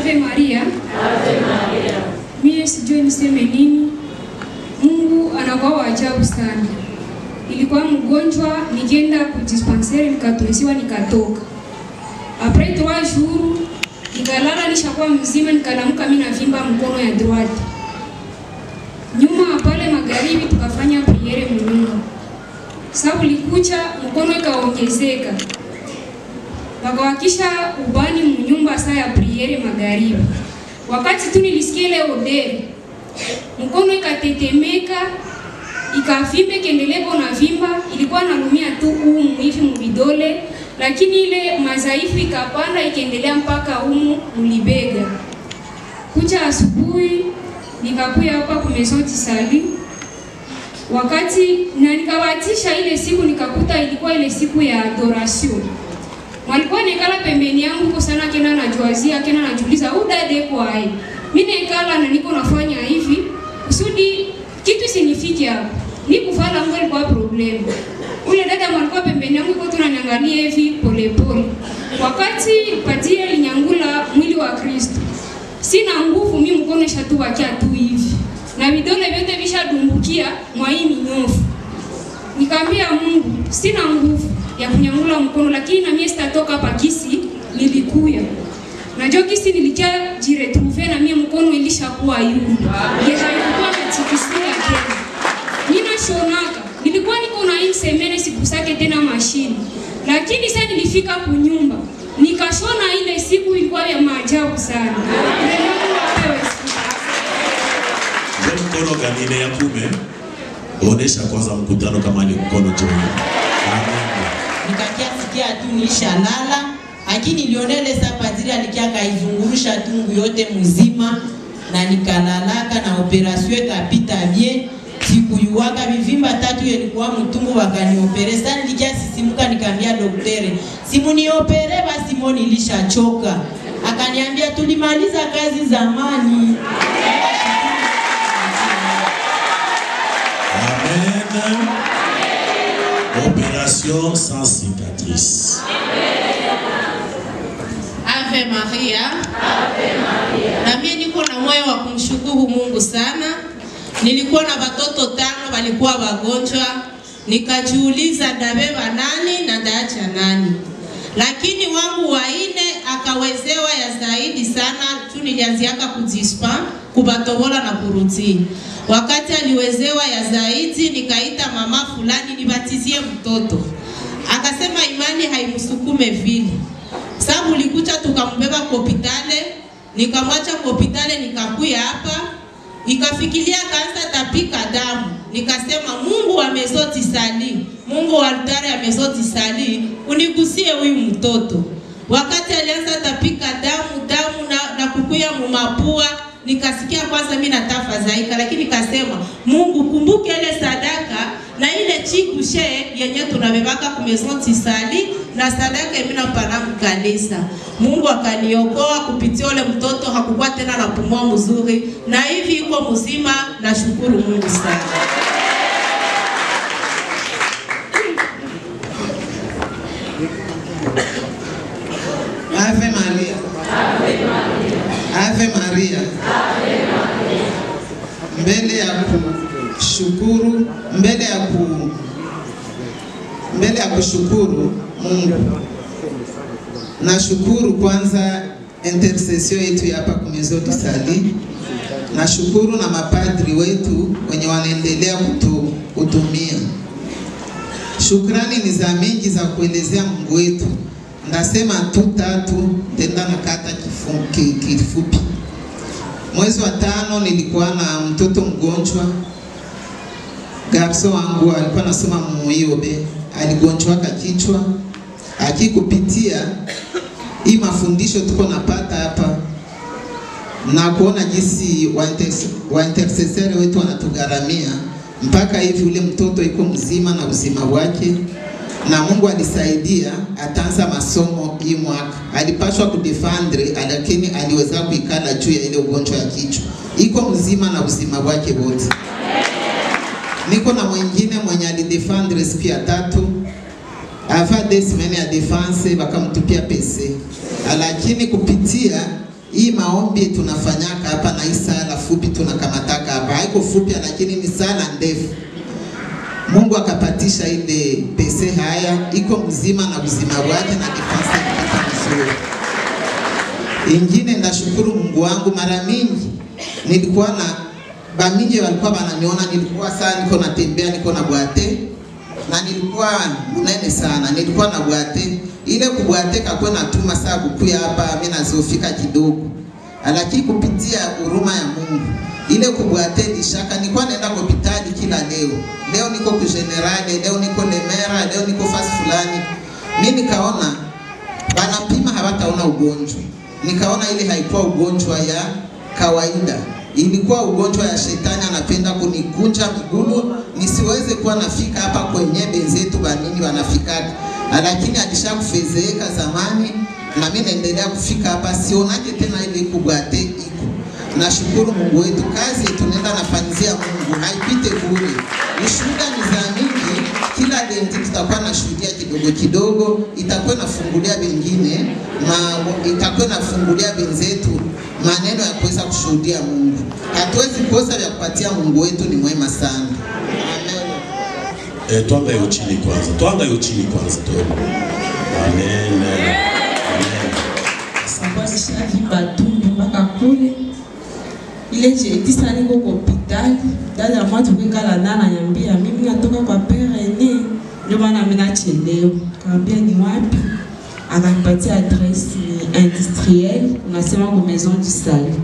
Ave Maria. Ave Maria. Mimi sijui niseme nini. Mungu anakuwa wa ajabu sana. Nilikuwa mgonjwa, nikaenda ku dispensaire nikatulisiwa nikatoka. Après 3 jours, nikalala nishakuwa mzima, nikalamuka mimi na vimba mkono ya droite. Nyuma pale magharibi tukafanya priere mnyumba. Sababu likucha mkono ikaongezeka. Wakawakisha ubani mnyumba saa ya priere magharibi. Wakati tu nilisikia ile odere, mkono ikatetemeka, ikavimbe kendeleko na vimba, ilikuwa nalumia tu hivi mvidole, lakini ile mazaifu ikapanda ikaendelea mpaka humu mlibega. Kucha asubuhi nikakuya hapa kumesoti sali. Wakati na nikawatisha ile siku nikakuta ilikuwa ile siku ya adoration. Walikuwa nikala pembeni yangu kwa sana kena najuazia, kena najuliza udade kwa hai. Mimi nikala na niko nafanya hivi, kusudi kitu sinifike hapo. Nikufala ngo ilikuwa problem. Ule dada alikuwa pembeni yangu kwa tunaniangalia hivi pole pole. Wakati patia linyangula mwili wa Kristo. Sina nguvu mimi mkono shatubakia tu hivi. Na vidole vyote vishadumbukia mwa hii minyofu. Nikamwambia Mungu, sina nguvu ya kunyangula mkono, lakini na mimi sitatoka pakisi nilikuya. Najua kisi nilikia jiretrouver na mimi mkono ilishakuwa yule. Yeye haikuwa ametikisika tena. Nina shonaka. Nilikuwa niko na hii semene sikusake tena mashini. Lakini sasa nilifika kunyumba. Nikashona ile siku ilikuwa ya maajabu sana. Mkono ganine ya kume. Onesha kwanza mkutano kama ni mkono juu. Nikakia sikia tu nishalala, lakini nilionele sa padri alikia kaizungurusha tungu yote mzima na nikalalaka na operasyon ikapita bien. Sikuyuwaka vivimba 3 ilikuwa mtungu wakaniopere. Sasa nilikia sisimuka nikamwambia daktari, simuniopere basi mbona nilishachoka. Akaniambia tulimaliza kazi zamani. Amen. Opération sans cicatrice. Ave Maria. Ave Maria. Na mimi niko na moyo wa kumshukuru Mungu sana. Nilikuwa na watoto 5 walikuwa wagonjwa. Nikajiuliza ndabeba nani na ndaacha nani. Lakini wangu wa 4 akawezewa ya zaidi sana. Tu nilianziaka kujispa, kubatobola na kuruti. Wakati aliwezewa ya zaidi nikaita mama fulani nibatizie mtoto. Akasema imani haimsukume vile. Sababu likucha tukambeba kwa hospitali, nikamwacha kwa hospitali nikakuya hapa. Ikafikiria kansa tapika damu. Nikasema Mungu amezoti sali. Mungu wa altare amezoti sali. Unigusie huyu mtoto. Wakati alianza tapika damu na kukuya mumapua, nikasikia kwanza mimi natafadhaika, lakini nikasema Mungu kumbuke ile sadaka na ile chikushe yenye tunabebaka kumezoti sali na sadaka mimi napana mkanisa. Mungu akaniokoa kupitia ile mtoto, hakukuwa tena na pumua mzuri na hivi iko mzima, na shukuru Mungu sana. Ave Maria. Ave Maria. Ave Maria. Ave Maria. Mbele ya kushukuru, mbele ya kushukuru Mungu. Nashukuru kwanza intercession yetu hapa kumezoti sali. Nashukuru na mapadri wetu wenye wanaendelea kutumia. Shukrani ni za mingi za kuelezea Mungu wetu. Ndasema tu 3 tenda na kata kifupi. Mwezi wa 5 nilikuwa na mtoto mgonjwa. Garso wangu alikuwa nasoma muiobe, aligonjwa kichwa. Akikupitia hii mafundisho tuko napata hapa na kuona jinsi wa intercessor wetu wanatugaramia mpaka hivi ule mtoto iko mzima na uzima wake, na Mungu alisaidia ataanza masomo hii mwaka. Alipashwa kudefendre lakini aliweza kuikala juu ya ile ugonjwa ya kichwa. Iko mzima na uzima wake wote. Niko na mwingine mwenye alidefendre siku ya 3. Ava des semaines ya defense bakamtupia PC. Lakini kupitia hii maombi tunafanyaka hapa na hii sala fupi tunakamataka hapa. Haiko fupi lakini ni sala ndefu. Mungu akapatisha ile pese haya iko mzima na uzima wake na kifasa kitu mzuri. Ingine ndashukuru Mungu wangu, mara mingi nilikuwa na bamingi walikuwa wananiona nilikuwa sana niko natembea niko na bwate na nilikuwa mnene sana, nilikuwa na bwate ile kubwate kakwe natuma saa kukuya hapa mimi nazofika kidogo. Lakini kupitia huruma ya Mungu ile kubwate lishaka nilikuwa naenda hospitali kila leo. Leo niko ku General, leo niko Lemera, leo niko fasi fulani. Mimi nikaona wanapima hawataona ugonjwa. Nikaona ile haikuwa ugonjwa ya kawaida. Ilikuwa ugonjwa ya shetani anapenda kunikunja miguu nisiweze kuwa nafika hapa kwenye benzetu banini wanafika. Lakini alishakufezeeka zamani na mimi naendelea kufika hapa sionake tena ile kubwate iko. Nashukuru Mungu wetu, kazi tunaenda nafanyizia Mungu haipite bure. Ushuhuda ni za mingi, kila lenti tutakuwa na shuhudia kidogo kidogo, itakuwa nafungulia wengine na itakuwa nafungulia benzetu maneno ya kuweza kushuhudia Mungu. Hatuwezi kosa vya kupatia Mungu wetu, ni mwema sana. Amen. Twanga yo chini kwanza. Twanga yo chini kwanza tu. Amen. Amen. Sababu shavi batumbi mpaka kule. Ile jeudi sana niko kwa hospitali. Dada mmoja tukikala na ananiambia mimi natoka kwa père aîné. Ndio maana mimi nachelewa. Kaambia ni wapi? Akanipatia adresse industrielle, unasema kwa maison du Salut.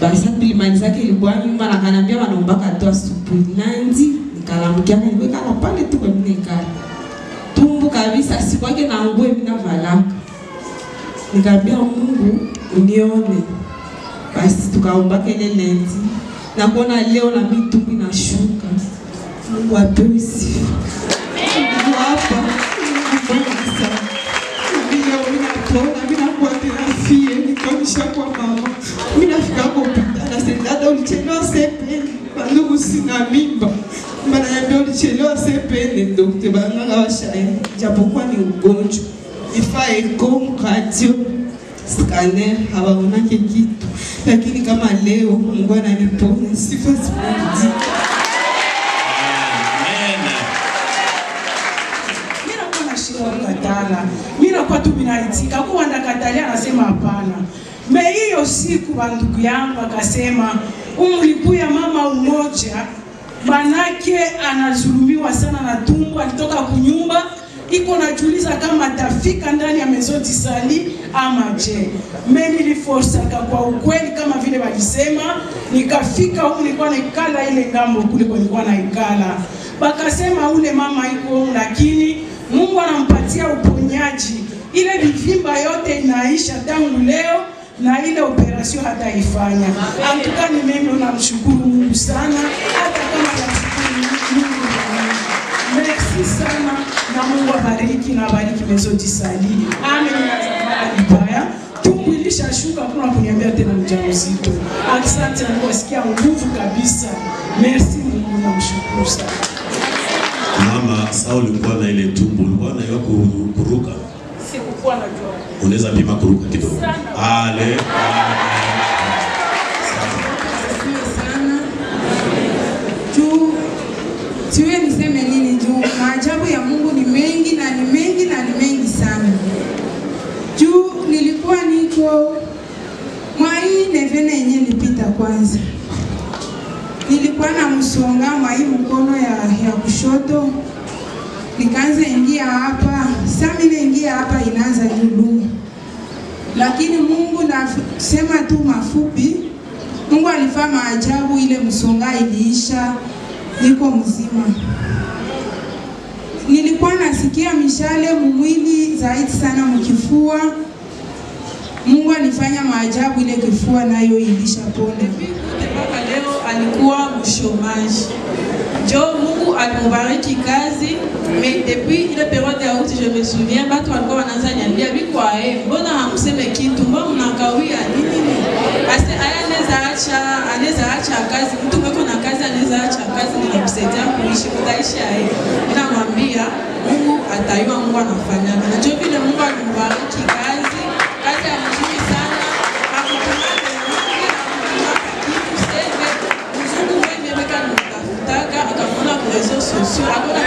Basi tulimaliza kilikuwa nyumba na kanambia wanaomba katoa asubuhi. Lundi nikalamkia niweka pale tu kwa nikala. Tumbu kabisa sikwake na nguo mimi navalaka. Nikaambia Mungu unione. Basi tukaomba ile lundi. Na kuona leo na mimi tumbu inashuka. Mungu apewe sifa. Mungu hapa. Kwa mama, mimi nafika kwa hospitali sasa ulichelewa sepeni bandugu sina mimba maana yambia ulichelewa sepeni daktari banga washaye japokuwa ni ugonjwa ifa eko radio scanner hawaonake kitu lakini kama leo Mungu ananiponya sifa zimrudi. Mimi nakuwa tu binaitika kwa ndakatalia anasema hapana. Hiyo siku bandugu yangu akasema umlikuya mama umoja manake anazulumiwa sana na tumbo, alitoka kunyumba iko najiuliza kama atafika ndani ya maison du Salut ama je. Mimi niliforsaka kwa ukweli kama vile walisema, nikafika huko nilikuwa naikala ile ngambo kule kwa nilikuwa naikala. Bakasema ule mama iko lakini Mungu anampatia uponyaji. Ile vivimba yote inaisha tangu leo na ile operation hataifanya. Antuka ni mimi namshukuru Mungu sana hata kama namshukuru Mungu. Merci sana na Mungu abariki na abariki maison du Salut. Amen. Ibaya. Tumbu ilishashuka kuna kuniambia tena mjamzito. Asante na kusikia nguvu kabisa. Merci Mungu namshukuru sana. Mama, sasa ulikuwa na ile tumbo, ulikuwa na kuruka? Sikukuwa najua. Unaweza pima kuruka kidogo? Ale. Sana. Siwe niseme nini juu maajabu ya Mungu ni mengi na ni mengi na ni mengi sana. Juu nilikuwa niko mwai nevene yenye nilipita kwanza. Nilikuwa na msonga mwai mkono ya kushoto. Nikaanza ingia hapa, sasa mimi ingia hapa inaanza juu. Lakini Mungu nasema tu mafupi, Mungu alifanya maajabu, ile msonga iliisha, niko mzima. Nilikuwa nasikia mishale mwili zaidi sana mkifua. Mungu alifanya maajabu, ile kifua nayo ilisha pole. Mpaka leo alikuwa mshomaji. Jo Mungu alimubariki kazi, mais depuis ile période ya uti je me souviens watu walikuwa wanaanza niambia biko mbona hamseme kitu, mbona mnakawia nini? Ase anaweza acha kazi, mtu mweko na kazi anaweza acha kazi na kumsaidia kuishi kutaisha ninamwambia Mungu atayua, Mungu anafanya. Na jo vile Mungu alimubariki kazi ya mzuri sana. réseaux sociaux akona